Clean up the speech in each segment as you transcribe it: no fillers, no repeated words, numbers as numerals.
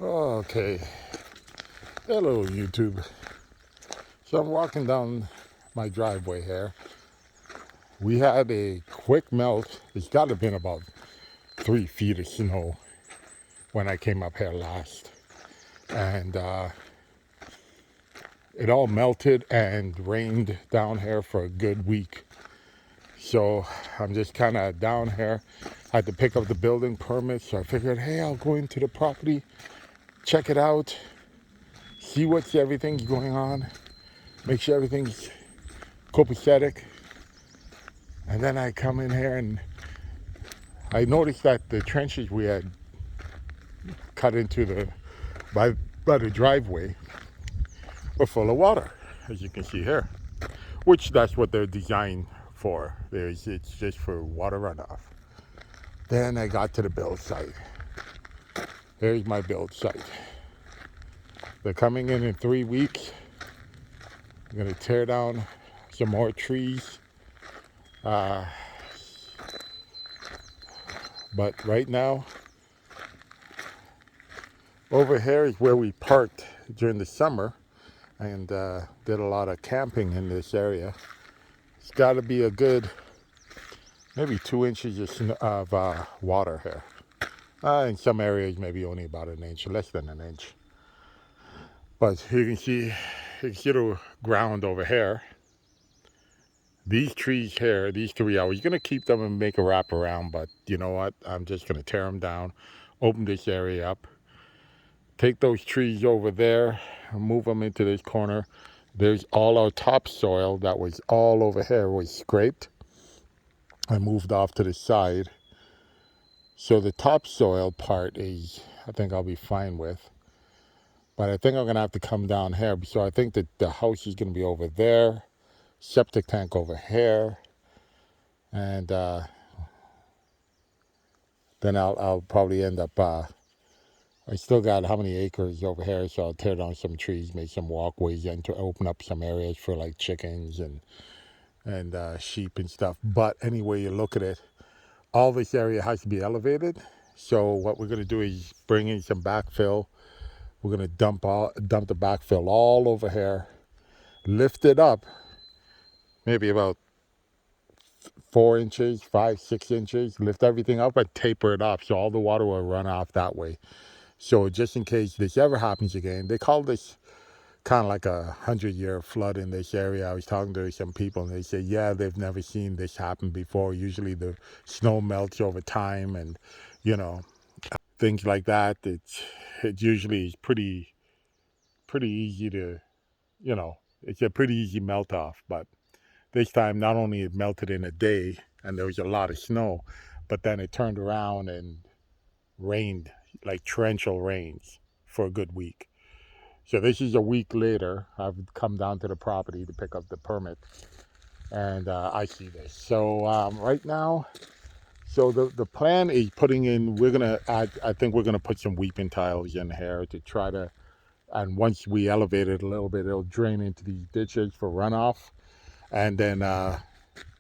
Okay, hello YouTube. So I'm walking down my driveway here. We had a quick melt. It's got to have been about 3 feet of snow when I came up here last. And it all melted and rained down here for a good week. So I'm just kind of down here. I had to pick up the building permit. So I figured, hey, I'll go into the property, check it out, see what's everything's going on, make sure everything's copacetic. And then I come in here and I noticed that the trenches we had cut into by the driveway were full of water, as you can see here. Which that's what they're designed for. It's just for water runoff. Then I got to the build site. Here's my build site. They're coming in 3 weeks. I'm gonna tear down some more trees. But right now, over here is where we parked during the summer and did a lot of camping in this area. It's got to be a good maybe 2 inches of water here. In some areas, maybe only about an inch, less than an inch. But you can see the ground over here. These trees here, these three, I was going to keep them and make a wrap around, but you know what? I'm just going to tear them down, open this area up, take those trees over there, and move them into this corner. There's all our topsoil that was all over here was scraped. I moved off to the side. So the topsoil part is, I think I'll be fine with. But I think I'm going to have to come down here. So I think that the house is going to be over there. Septic tank over here. And then I'll probably end up, I still got how many acres over here. So I'll tear down some trees, make some walkways, and to open up some areas for like chickens and sheep and stuff. But anyway you look at it, all this area has to be elevated. So what we're going to do is bring in some backfill. We're going to dump the backfill all over here, lift it up maybe about 4 inches, 5, 6 inches, lift everything up and taper it off so all the water will run off that way. So just in case this ever happens again, they call this kind of like a 100-year flood in this area. I was talking to some people and they say, yeah, they've never seen this happen before. Usually the snow melts over time and, you know, things like that. It usually is pretty easy to, you know, it's a pretty easy melt off. But this time, not only it melted in a day and there was a lot of snow, but then it turned around and rained like torrential rains for a good week. So this is a week later. I've come down to the property to pick up the permit, and I see this. So right now, so the plan is putting in. We're gonna add. I think we're gonna put some weeping tiles in here to try to. And once we elevate it a little bit, it'll drain into these ditches for runoff. And then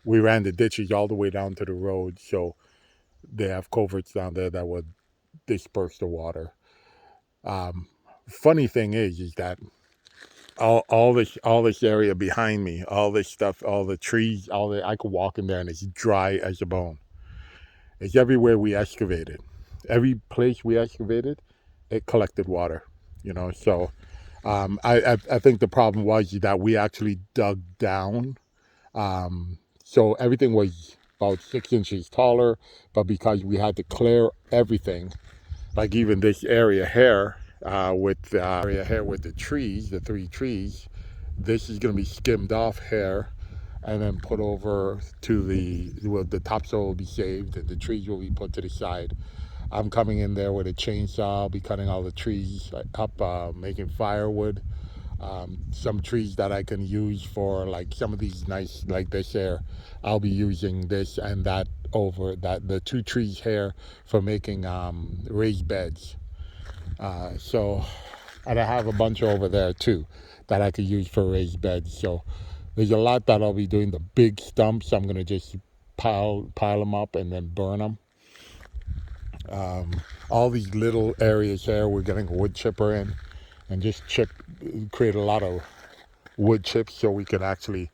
we ran the ditches all the way down to the road, so they have culverts down there that would disperse the water. Funny thing is that all this area behind me, all this stuff, all the trees, I could walk in there and it's dry as a bone. It's everywhere we excavated. Every place we excavated, it collected water. You know, so I think the problem was that we actually dug down. So everything was about 6 inches taller, but because we had to clear everything, like even this area here, with the trees, the 3 trees, this is going to be skimmed off here and then put over to the topsoil will be saved and the trees will be put to the side. I'm coming in there with a chainsaw. I'll be cutting all the trees up, making firewood. Some trees that I can use for like some of these nice, like this here, I'll be using this and that over that, the 2 trees here for making raised beds. So, and I have a bunch over there too that I could use for raised beds. So there's a lot that I'll be doing. The big stumps, I'm gonna just pile them up and then burn them. all these little areas here, we're getting a wood chipper in and just create a lot of wood chips so we can actually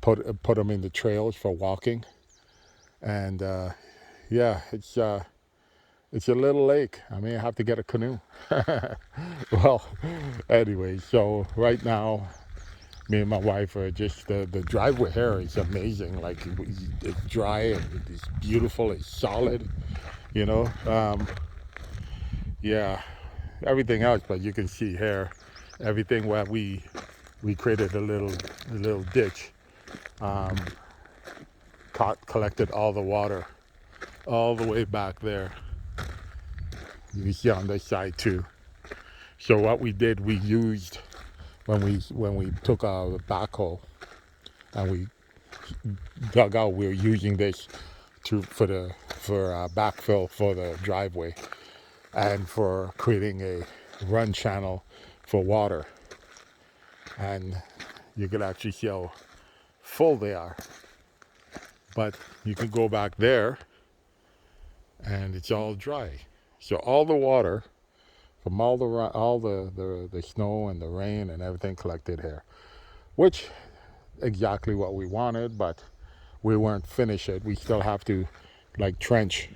put them in the trails for walking. And yeah, it's a little lake. I mean, I have to get a canoe. Well, anyway, so right now, me and my wife are just the driveway here is amazing. Like it's dry and it's beautiful. It's solid. You know, yeah, everything else. But you can see here, everything where we created a little ditch, um, collected all the water all the way back there. You can see on this side too. So what we did, we used when we took our backhoe and we dug out, we were using this for backfill for the driveway and for creating a run channel for water. And you can actually see how full they are. But you can go back there and it's all dry. So all the water from all the snow and the rain and everything collected here, which exactly what we wanted, but we weren't finished it. We still have to like trench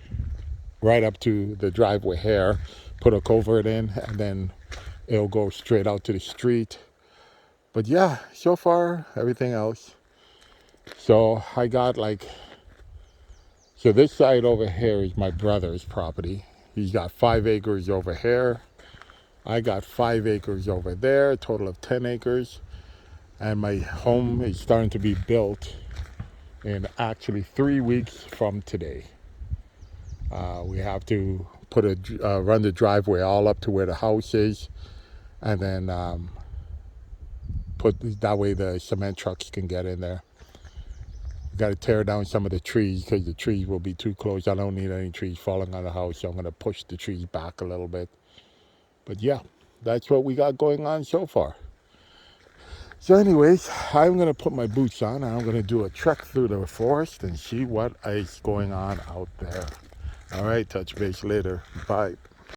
right up to the driveway here, put a culvert in, and then it'll go straight out to the street. But yeah, so far everything else. So I got so this side over here is my brother's property. He's got 5 acres over here. I got 5 acres over there, a total of 10 acres. And my home is starting to be built in actually 3 weeks from today. We have to run the driveway all up to where the house is, and then that way the cement trucks can get in there. Got to tear down some of the trees because the trees will be too close. I don't need any trees falling on the house, so I'm going to push the trees back a little bit. But yeah, that's what we got going on so far. So anyways, I'm going to put my boots on and I'm going to do a trek through the forest and see what is going on out there. All right, touch base later. Bye.